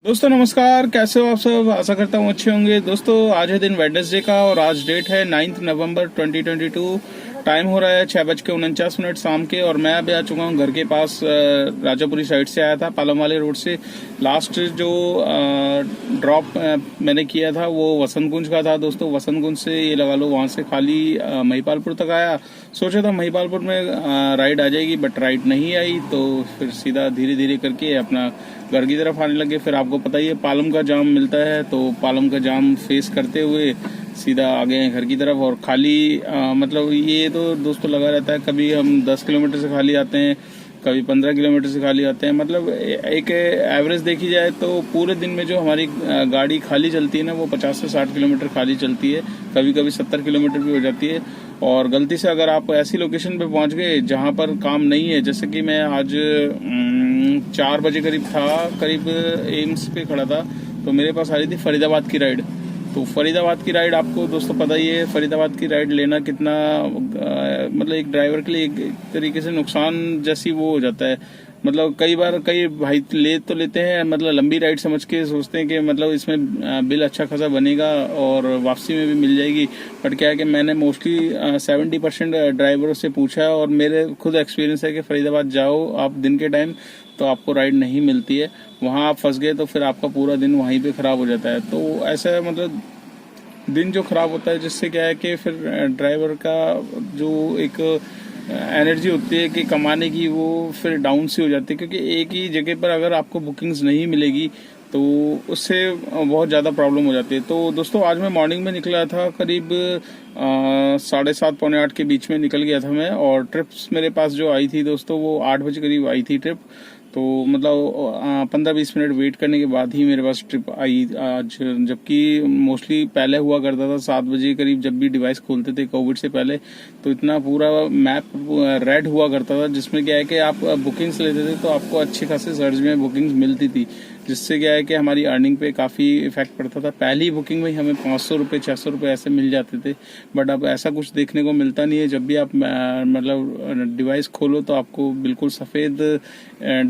दोस्तों नमस्कार, कैसे हो आप सब। आशा करता हूँ अच्छे होंगे। दोस्तों आज है दिन वेडनेसडे का और आज डेट है 9 नवंबर 2022। टाइम हो रहा है 6:49 शाम के और मैं अभी आ चुका हूँ घर के पास। राजापुरी साइड से आया था, पालम वाले रोड से। लास्ट जो ड्रॉप मैंने किया था वो वसंत कुंज का था। दोस्तों वसंत कुंज से ये लगा लो वहाँ से खाली महिपालपुर तक आया। सोचा था महिपालपुर में राइड आ जाएगी, बट राइड नहीं आई, तो फिर सीधा धीरे धीरे करके अपना घर की तरफ आने लगे। फिर आपको पता ही है पालम का जाम मिलता है, तो पालम का जाम फेस करते हुए सीधा आ गए हैं घर की तरफ। और खाली मतलब ये तो दोस्तों लगा रहता है, कभी हम 10 किलोमीटर से खाली आते हैं, कभी 15 किलोमीटर से खाली आते हैं। मतलब एक एवरेज देखी जाए तो पूरे दिन में जो हमारी गाड़ी खाली चलती है ना, वो 50 से 60 किलोमीटर खाली चलती है, कभी कभी 70 किलोमीटर भी हो जाती है। और गलती से अगर आप ऐसी लोकेशन पे पहुंच गए जहां पर काम नहीं है, जैसे कि मैं आज 4 बजे करीब था, करीब एम्स पे खड़ा था, तो मेरे पास आ रही थी फरीदाबाद की राइड। तो फरीदाबाद की राइड आपको दोस्तों पता ही है, फरीदाबाद की राइड लेना कितना मतलब एक ड्राइवर के लिए एक तरीके से नुकसान जैसी वो हो जाता है। मतलब कई बार कई भाई ले तो लेते हैं, मतलब लंबी राइड समझ के सोचते हैं कि मतलब इसमें बिल अच्छा खासा बनेगा और वापसी में भी मिल जाएगी। बट क्या है कि मैंने मोस्टली 70% ड्राइवरों से पूछा है और मेरे खुद एक्सपीरियंस है कि फरीदाबाद जाओ आप दिन के टाइम तो आपको राइड नहीं मिलती है। वहाँ आप फंस गए तो फिर आपका पूरा दिन वहीं पे खराब हो जाता है। तो ऐसा मतलब दिन जो खराब होता है, जिससे क्या है कि फिर ड्राइवर का जो एक एनर्जी होती है कि कमाने की, वो फिर डाउन सी हो जाती है। क्योंकि एक ही जगह पर अगर आपको बुकिंग्स नहीं मिलेगी तो उससे बहुत ज़्यादा प्रॉब्लम हो जाती है। तो दोस्तों आज मैं मॉर्निंग में निकला था, करीब 7:30 पौने 8 के बीच में निकल गया था मैं। और ट्रिप्स मेरे पास जो आई थी दोस्तों वो 8 बजे करीब आई थी ट्रिप। तो मतलब 15-20 मिनट वेट करने के बाद ही मेरे पास ट्रिप आई आज। जबकि मोस्टली पहले हुआ करता था 7 बजे करीब, जब भी डिवाइस खोलते थे कोविड से पहले, तो इतना पूरा मैप रेड हुआ करता था, जिसमें क्या है कि आप बुकिंग्स लेते थे तो आपको अच्छी खासी सर्च में बुकिंग्स मिलती थी, जिससे क्या है कि हमारी अर्निंग पे काफ़ी इफेक्ट पड़ता था। पहली बुकिंग में हमें 500 रुपये 600 रुपये ऐसे मिल जाते थे। बट अब ऐसा कुछ देखने को मिलता नहीं है। जब भी आप मतलब डिवाइस खोलो तो आपको बिल्कुल सफ़ेद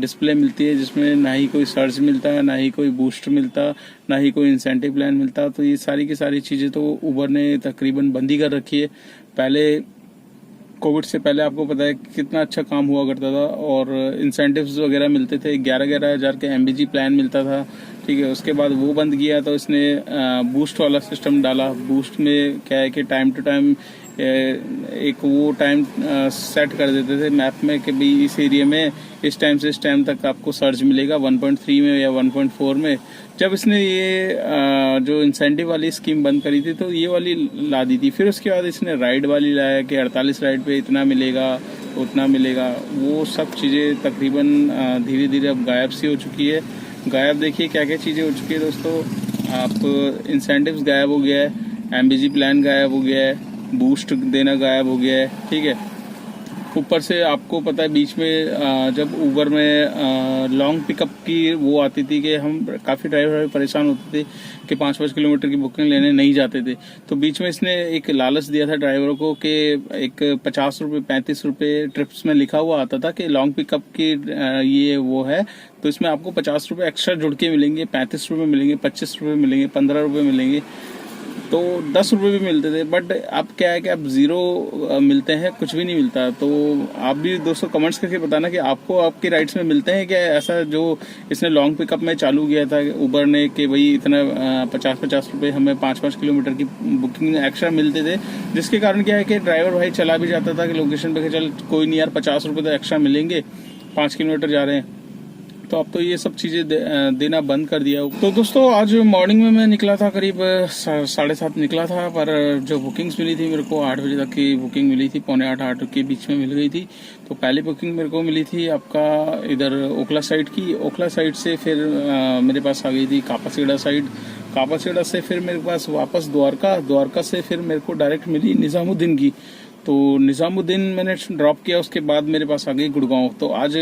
डिस्प्ले मिलती है, जिसमें ना ही कोई सर्च मिलता है, ना ही कोई बूस्ट मिलता, ना ही कोई इंसेंटिव प्लान मिलता। तो ये सारी की सारी चीज़ें तो उबर ने तकरीबन बंद ही कर रखी है। पहले कोविड से पहले आपको पता है कितना अच्छा काम हुआ करता था और इंसेंटिव्स वगैरह मिलते थे। 11-11 हज़ार के MBG प्लान मिलता था, ठीक है। उसके बाद वो बंद किया तो इसने बूस्ट वाला सिस्टम डाला। बूस्ट में क्या है कि टाइम टू टाइम एक वो टाइम सेट कर देते थे मैप में कि भाई इस एरिया में इस टाइम से इस टाइम तक आपको सर्च मिलेगा 1.3 में या 1.4 में। जब इसने ये जो इंसेंटिव वाली स्कीम बंद करी थी तो ये वाली ला दी थी। फिर उसके बाद इसने राइड वाली लाया कि 48 राइड पे इतना मिलेगा उतना मिलेगा। वो सब चीज़ें तकरीबन धीरे धीरे अब गायब सी हो चुकी है। गायब देखिए क्या क्या चीज़ें हो चुकी है दोस्तों। आप इंसेंटिव्स गायब हो गया है, MBG प्लान गायब हो गया है, बूस्ट देना गायब हो गया है, ठीक है। ऊपर से आपको पता है बीच में जब उबर में लॉन्ग पिकअप की वो आती थी कि हम काफ़ी ड्राइवर परेशान होते थे कि 5-5 किलोमीटर की बुकिंग लेने नहीं जाते थे। तो बीच में इसने एक लालच दिया था ड्राइवरों को कि एक 50 रुपये 35 रुपये ट्रिप्स में लिखा हुआ आता था कि लॉन्ग पिकअप की ये वो है, तो इसमें आपको 50 रुपये एक्स्ट्रा जुड़ के मिलेंगे, 35 रुपये मिलेंगे, 25 रुपये मिलेंगे, 15 रुपये मिलेंगे, तो 10 रुपये भी मिलते थे। बट अब क्या है कि अब जीरो मिलते हैं, कुछ भी नहीं मिलता। तो आप भी दोस्तों कमेंट्स करके बताना कि आपको आपके राइड्स में मिलते हैं क्या ऐसा जो इसने लॉन्ग पिकअप में चालू किया था उबर ने कि भाई इतना 50-50 रुपये हमें 5-5 किलोमीटर की बुकिंग एक्स्ट्रा मिलते थे, जिसके कारण क्या है कि ड्राइवर भाई चला भी जाता था कि लोकेशन पे चल कोई नहीं यार 50 रुपये तो एक्स्ट्रा मिलेंगे, 5 किलोमीटर जा रहे हैं। तो अब तो ये सब चीज़ें देना बंद कर दिया। तो दोस्तों आज मॉर्निंग में मैं निकला था, करीब 7:30 निकला था, पर जो बुकिंग्स मिली थी मेरे को 8 बजे तक की बुकिंग मिली थी, पौने 8 के बीच में मिल गई थी। तो पहली बुकिंग मेरे को मिली थी आपका इधर ओखला साइड की। ओखला साइड से फिर मेरे पास आ गई थी कापासीडा साइड। कापासीडा से फिर मेरे पास वापस द्वारका से फिर मेरे को डायरेक्ट मिली निज़ामुद्दीन की। तो निज़ामुद्दीन मैंने ड्रॉप किया, उसके बाद मेरे पास आ गई गुड़गांव। तो आज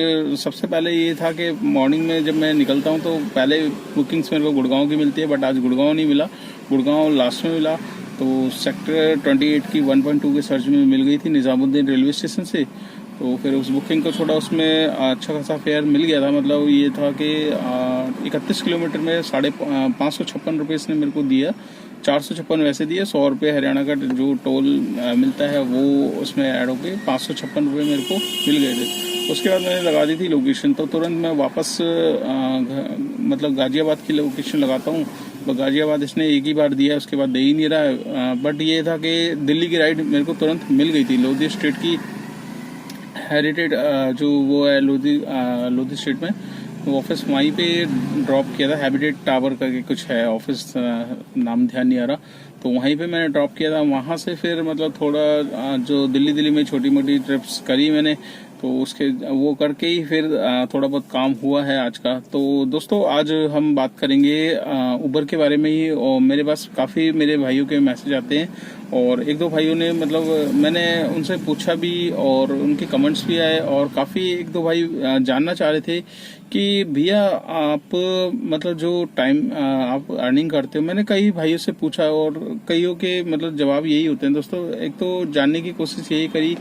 सबसे पहले ये था कि मॉर्निंग में जब मैं निकलता हूँ तो पहले बुकिंग्स मेरे को गुड़गांव की मिलती है, बट आज गुड़गांव नहीं मिला, गुड़गांव लास्ट में मिला। तो सेक्टर 28 की 1.2 के सर्च में मिल गई थी निज़ामुद्दीन रेलवे स्टेशन से। तो फिर उस बुकिंग को छोड़ा, उसमें अच्छा खासा फेयर मिल गया था। मतलब ये था कि 31 किलोमीटर में 556 रुपये इसने मेरे को दिया, 456 वैसे दिए, 100 रुपये हरियाणा का जो टोल मिलता है वो उसमें ऐड होके 556 रुपये मेरे को मिल गए थे। उसके बाद मैंने लगा दी थी लोकेशन, तो तुरंत मैं वापस मतलब गाजियाबाद की लोकेशन लगाता हूँ। तो गाजियाबाद इसने एक ही बार दिया, उसके बाद दे ही नहीं रहा है। बट ये था कि दिल्ली की राइड मेरे को तुरंत मिल गई थी। लोधी स्ट्रीट की हेरिटेज जो वो है लोधी स्ट्रीट में, तो ऑफिस वहीं पे ड्रॉप किया था। हैबिटेट टावर करके कुछ है ऑफिस, नाम ध्यान नहीं आ रहा, तो वहीं पे मैंने ड्रॉप किया था। वहाँ से फिर मतलब थोड़ा जो दिल्ली में छोटी मोटी ट्रिप्स करी मैंने, तो उसके वो करके ही फिर थोड़ा बहुत काम हुआ है आज का। तो दोस्तों आज हम बात करेंगे उबर के बारे में ही। और मेरे पास काफ़ी मेरे भाइयों के मैसेज आते हैं, और एक दो भाइयों ने मतलब मैंने उनसे पूछा भी और उनके कमेंट्स भी आए, और काफ़ी एक दो भाई जानना चाह रहे थे कि भैया आप मतलब जो टाइम आप अर्निंग करते हो। मैंने कई भाइयों से पूछा और कईयों के मतलब जवाब यही होते हैं दोस्तों। एक तो जानने की कोशिश यही करी,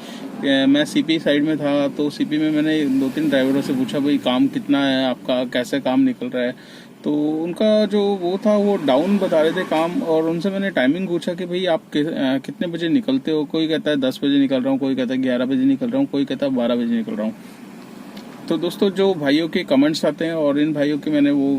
मैं सीपी साइड में था, तो सीपी में मैंने 2-3 ड्राइवरों से पूछा भाई काम कितना है आपका, कैसे काम निकल रहा है। तो उनका जो वो था वो डाउन बता रहे थे काम, और उनसे मैंने टाइमिंग पूछा कि भाई आप कितने बजे निकलते हो। कोई कहता है 10 बजे निकल रहा हूँ, कोई कहता है 11 बजे निकल रहा हूँ, कोई कहता है 12 बजे निकल रहा हूँ। तो दोस्तों जो भाइयों के कमेंट्स आते हैं, और इन भाइयों के मैंने वो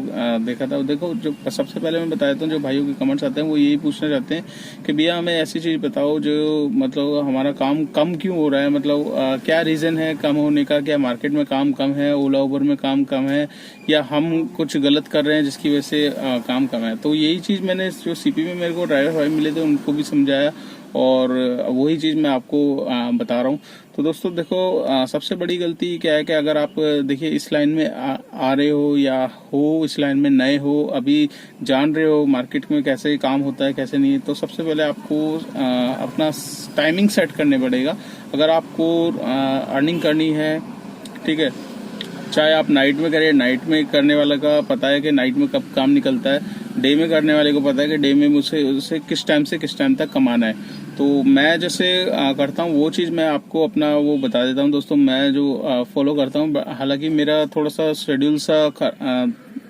देखा था। देखो जो सबसे पहले मैं बताया था, जो भाइयों के कमेंट्स आते हैं वो यही पूछना चाहते हैं कि भैया हमें ऐसी चीज़ बताओ जो मतलब हमारा काम कम क्यों हो रहा है, मतलब क्या रीज़न है कम होने का। क्या मार्केट में काम कम है, ओला उबर में काम कम है, या हम कुछ गलत कर रहे हैं जिसकी वजह से काम कम है। तो यही चीज़ मैंने जो सीपी में मेरे को ड्राइवर भाई मिले थे उनको भी समझाया, और वही चीज़ मैं आपको बता रहा हूँ। तो दोस्तों देखो सबसे बड़ी गलती क्या है कि अगर आप देखिए इस लाइन में आ रहे हो, या हो इस लाइन में नए हो, अभी जान रहे हो मार्केट में कैसे काम होता है कैसे नहीं, तो सबसे पहले आपको अपना टाइमिंग सेट करने पड़ेगा। अगर आपको अर्निंग करनी है, ठीक है, चाहे आप नाइट में करें, नाइट में करने वाले का पता है कि नाइट में कब काम निकलता है, डे में करने वाले को पता है कि डे में उसे किस टाइम से किस टाइम तक कमाना है। तो मैं जैसे करता हूँ वो चीज़ मैं आपको अपना वो बता देता हूँ दोस्तों। मैं जो फॉलो करता हूँ, हालांकि मेरा थोड़ा सा शेड्यूल सा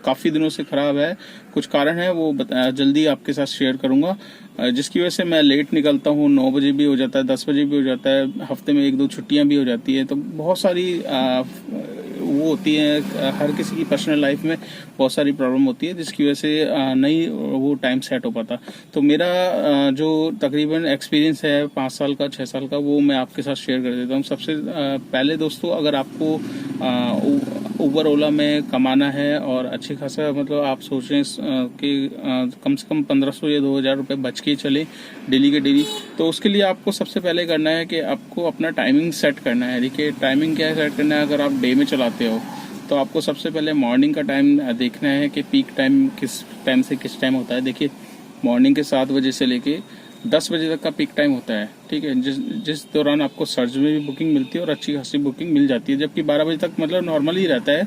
काफ़ी दिनों से ख़राब है, कुछ कारण है वो जल्दी आपके साथ शेयर करूँगा, जिसकी वजह से मैं लेट निकलता हूँ। 9 बजे भी हो जाता है, 10 बजे भी हो जाता है, हफ्ते में 1-2 छुट्टियाँ भी हो जाती है। तो बहुत सारी वो होती है, हर किसी की पर्सनल लाइफ में बहुत सारी प्रॉब्लम होती है, जिसकी वजह से नहीं वो टाइम सेट हो पाता। तो मेरा जो तकरीबन एक्सपीरियंस है 5 साल का 6 साल का, वो मैं आपके साथ शेयर कर देता हूँ। सबसे पहले दोस्तों, अगर आपको उबर ओला में कमाना है और अच्छी खासा मतलब आप सोच रहे हैं कि कम से कम 1500 या 2000 रुपये बच के चले डेली के डेली, तो उसके लिए आपको सबसे पहले करना है कि आपको अपना टाइमिंग सेट करना है। देखिए टाइमिंग क्या सेट करना है, अगर आप डे में चलाते हो तो आपको सबसे पहले मॉर्निंग का टाइम देखना है कि पीक टाइम किस टाइम से किस टाइम होता है। देखिए मॉर्निंग के 7 बजे से लेके 10 बजे तक का पीक टाइम होता है, ठीक है, जिस दौरान आपको सर्च में भी बुकिंग मिलती है और अच्छी खासी बुकिंग मिल जाती है। जबकि 12 बजे तक मतलब नॉर्मल ही रहता है।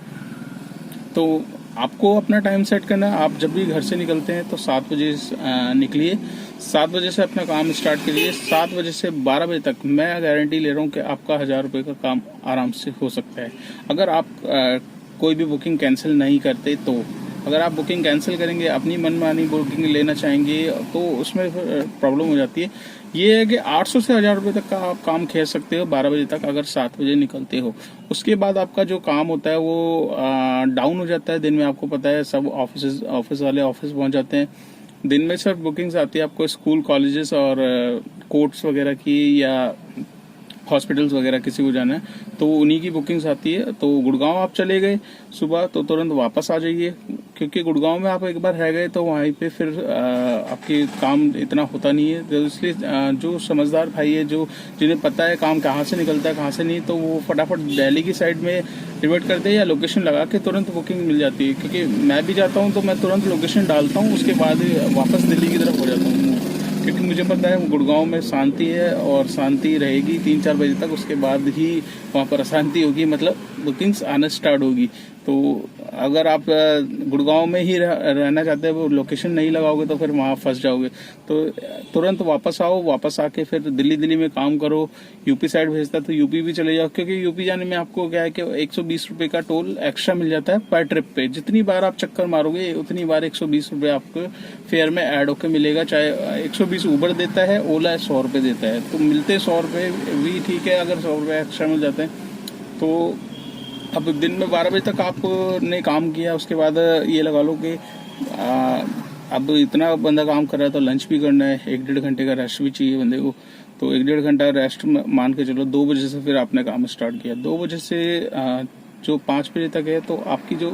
तो आपको अपना टाइम सेट करना है। आप जब भी घर से निकलते हैं तो 7 बजे निकलिए, 7 बजे से अपना काम स्टार्ट करिए। 7 बजे से 12 बजे तक मैं गारंटी ले रहा हूँ कि आपका 1000 रुपये का काम आराम से हो सकता है। अगर आप कोई भी बुकिंग कैंसिल नहीं करते, तो अगर आप बुकिंग कैंसिल करेंगे, अपनी मनमानी बुकिंग लेना चाहेंगे, तो उसमें प्रॉब्लम हो जाती है। ये है कि 800 से 1000 रुपये तक का आप काम खेल सकते हो 12 बजे तक, अगर 7 बजे निकलते हो। उसके बाद आपका जो काम होता है वो डाउन हो जाता है। दिन में आपको पता है सब ऑफिस वाले ऑफिस पहुंच जाते हैं। दिन में सिर्फ बुकिंग्स आती है आपको स्कूल कॉलेजेस और कोर्ट्स वगैरह की, या हॉस्पिटल्स वगैरह किसी को जाना है तो उन्हीं की बुकिंग्स आती है। तो गुड़गांव आप चले गए सुबह तो तुरंत वापस आ जाइए, क्योंकि गुड़गांव में आप एक बार रह गए तो वहीं पे फिर आपके काम इतना होता नहीं है। तो इसलिए जो समझदार भाई है, जो जिन्हें पता है काम कहाँ से निकलता है कहाँ से नहीं, तो वो फटाफट दिल्ली की साइड में डिवाइड कर दे या लोकेशन लगा के तुरंत बुकिंग मिल जाती है। क्योंकि मैं भी जाता हूँ तो मैं तुरंत लोकेशन डालता हूँ, उसके बाद वापस दिल्ली की तरफ हो जाता हूँ, क्योंकि मुझे पता है गुड़गांव में शांति है और शांति रहेगी 3-4 बजे तक। उसके बाद ही वहाँ पर अशांति होगी, मतलब बुकिंग्स आना स्टार्ट होगी। तो अगर आप गुड़गांव में ही रहना चाहते हैं, वो लोकेशन नहीं लगाओगे तो फिर वहाँ फंस जाओगे। तो तुरंत वापस आओ, वापस आके फिर दिल्ली में काम करो। यूपी साइड भेजता है तो यूपी भी चले जाओ, क्योंकि यूपी जाने में आपको क्या है कि 120 रुपये का टोल एक्स्ट्रा मिल जाता है पर ट्रिप पे। जितनी बार आप चक्कर मारोगे उतनी बार 120 रुपये आपको फेयर में ऐड होकर मिलेगा। चाहे 120 ऊबर देता है, ओला 100 रुपये देता है, तो मिलते 100 रुपये भी ठीक है। अगर 100 रुपये एक्स्ट्रा मिल जाते हैं तो अब दिन में 12 बजे तक आपने काम किया, उसके बाद ये लगा लो कि अब इतना बंदा काम कर रहा है तो लंच भी करना है, 1-1.5 घंटे का रेस्ट भी चाहिए बंदे को। तो 1-1.5 घंटा रेस्ट मान के चलो। 2 बजे से फिर आपने काम स्टार्ट किया, 2 बजे से जो 5 बजे तक है, तो आपकी जो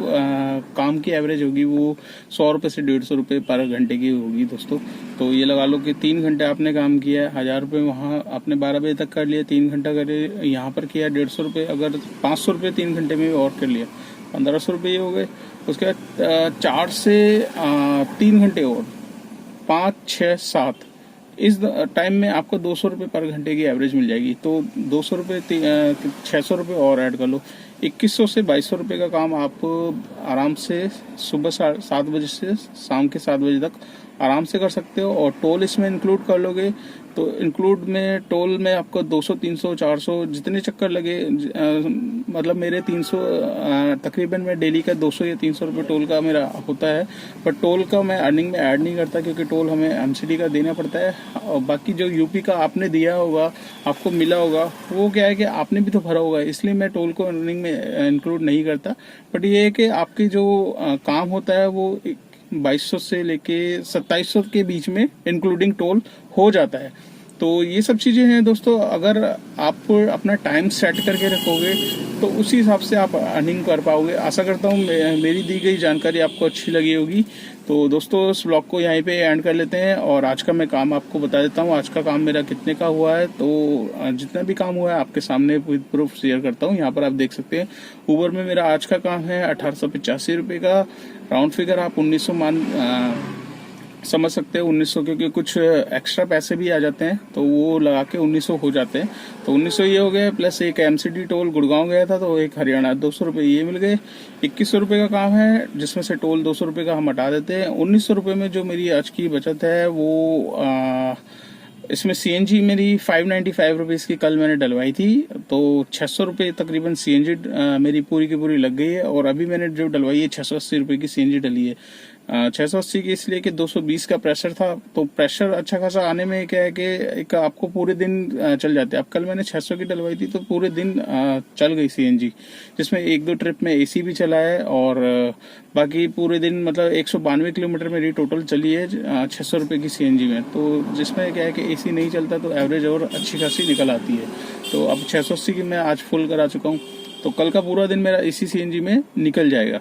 काम की एवरेज होगी वो 100 रुपये से 150 रुपये पर घंटे की होगी दोस्तों। तो ये लगा लो कि 3 घंटे आपने काम किया है, 1000 रुपये वहाँ आपने 12 बजे तक कर लिया, 3 घंटा करे यहाँ पर किया 150 रुपये, अगर 500 रुपये 3 घंटे में और कर लिया 1500 रुपये हो गए। उसके बाद 4 से 3 घंटे और 5, 6, 7 इस टाइम में आपको 200 रुपये पर घंटे की एवरेज मिल जाएगी। तो 200 रुपये 600 रुपये और ऐड कर लो, 2100 से 2200 रुपये का काम आप आराम से सुबह 7 बजे से शाम के 7 बजे तक आराम से कर सकते हो। और टोल इसमें इंक्लूड कर लोगे तो इंक्लूड में टोल में आपको 200, 300, 400 जितने चक्कर लगे, मतलब मेरे 300 तकरीबन मैं डेली का 200 या 300 रुपये टोल का मेरा होता है। पर टोल का मैं अर्निंग में ऐड नहीं करता, क्योंकि टोल हमें एमसीडी का देना पड़ता है। और बाकी जो यूपी का आपने दिया होगा, आपको मिला होगा, वो क्या है कि आपने भी तो भरा होगा, इसलिए मैं टोल को अर्निंग में इंक्लूड नहीं करता। बट ये है कि आपकी जो काम होता है वो 2200 से लेके 2700 के बीच में इंक्लूडिंग टोल हो जाता है। तो ये सब चीज़ें हैं दोस्तों। अगर आप अपना टाइम सेट करके रखोगे तो उसी हिसाब से आप अर्निंग कर पाओगे। आशा करता हूँ मेरी दी गई जानकारी आपको अच्छी लगी होगी। तो दोस्तों इस ब्लॉग को यहीं पे एंड कर लेते हैं और आज का मैं काम आपको बता देता हूँ। आज का काम मेरा कितने का हुआ है, तो जितना भी काम हुआ है आपके सामने विद प्रूफ शेयर करता हूँ। यहाँ पर आप देख सकते हैं ऊबर में मेरा आज का काम है 1885 रुपये का। राउंड फिगर आप 1900 समझ सकते हैं, 1900, क्योंकि कुछ एक्स्ट्रा पैसे भी आ जाते हैं तो वो लगा के 1900 हो जाते हैं। तो 1900 ये हो गया, प्लस एक एमसीडी टोल गुड़गांव गया था तो एक हरियाणा 200 रुपये ये मिल गए। 2100 रुपये का काम है, जिसमें से टोल 200 रुपये का हम हटा देते हैं। 1900 रुपये में जो मेरी आज की बचत है वो इसमें सीएनजी मेरी 595 रुपीज़ की कल मैंने डलवाई थी, तो 600 रुपये तकरीबन सीएनजी मेरी पूरी की पूरी लग गई है। और अभी मैंने जो डलवाई है 680 रुपये की सीएनजी डली है। 680 की इसलिए कि 220 का प्रेशर था, तो प्रेशर अच्छा खासा आने में क्या है कि एक आपको पूरे दिन चल जाते हैं। अब कल मैंने 600 की डलवाई थी तो पूरे दिन चल गई सीएनजी, जिसमें 1-2 ट्रिप में एसी भी चला है। और बाकी पूरे दिन मतलब 192 किलोमीटर मेरी टोटल चली है 600 रुपये की सीएनजी में। तो जिसमें क्या है कि एसी नहीं चलता तो एवरेज और अच्छी खासी निकल आती है। तो अब 680 की मैं आज फुल करा चुका हूँ, तो कल का पूरा दिन मेरा इसी सीएनजी में निकल जाएगा।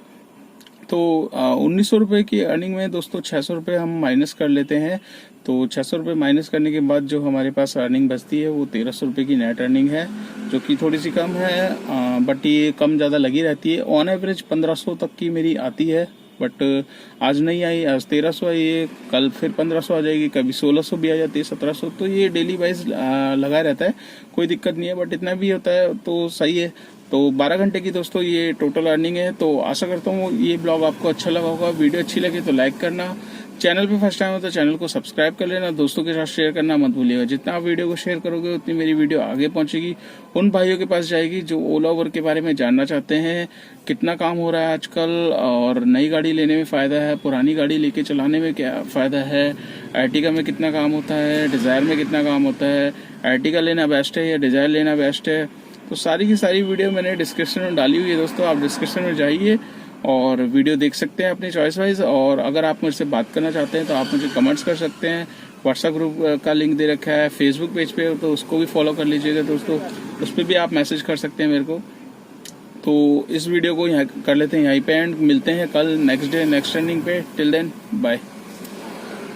तो 1900 रुपये की अर्निंग में दोस्तों 600 रुपये हम माइनस कर लेते हैं। तो 600 रुपये माइनस करने के बाद जो हमारे पास अर्निंग बचती है वो 1300 रुपये की नेट अर्निंग है, जो कि थोड़ी सी कम है, बट ये कम ज़्यादा लगी रहती है। ऑन एवरेज 1500 तक की मेरी आती है, बट आज नहीं आई, आज 1300 आई है, कल फिर 1500 आ जाएगी, कभी 1600 भी आ जाती है, 1700। तो ये डेली वाइज लगा रहता है, कोई दिक्कत नहीं है। बट इतना भी होता है तो सही है। तो 12 घंटे की दोस्तों ये टोटल अर्निंग है। तो आशा करता हूँ ये ब्लॉग आपको अच्छा लगा होगा। वीडियो अच्छी लगे तो लाइक करना, चैनल पे फर्स्ट टाइम हो तो चैनल को सब्सक्राइब कर लेना, दोस्तों के साथ शेयर करना मत भूलिएगा। जितना आप वीडियो को शेयर करोगे उतनी मेरी वीडियो आगे पहुंचेगी, उन भाइयों के पास जाएगी जो ओला उबर के बारे में जानना चाहते हैं, कितना काम हो रहा है आजकल, और नई गाड़ी लेने में फ़ायदा है, पुरानी गाड़ी लेके चलाने में क्या फ़ायदा है, अर्टिगा में कितना काम होता है, डिज़ायर में कितना काम होता है, अर्टिगा लेना बेस्ट है या डिज़ायर लेना बेस्ट है। तो सारी की सारी वीडियो मैंने डिस्क्रिप्शन में डाली हुई है दोस्तों, आप डिस्क्रिप्शन में जाइए और वीडियो देख सकते हैं अपनी चॉइस वाइज। और अगर आप मुझसे बात करना चाहते हैं तो आप मुझे कमेंट्स कर सकते हैं। व्हाट्सएप ग्रुप का लिंक दे रखा है, फेसबुक पेज पे तो उसको भी फॉलो कर लीजिएगा दोस्तों, उस पर भी आप मैसेज कर सकते हैं मेरे को। तो इस वीडियो को यहाँ कर लेते हैं यहीं पे एंड, मिलते हैं कल नेक्स्ट डे नेक्स्ट रनिंग पे। Till then bye.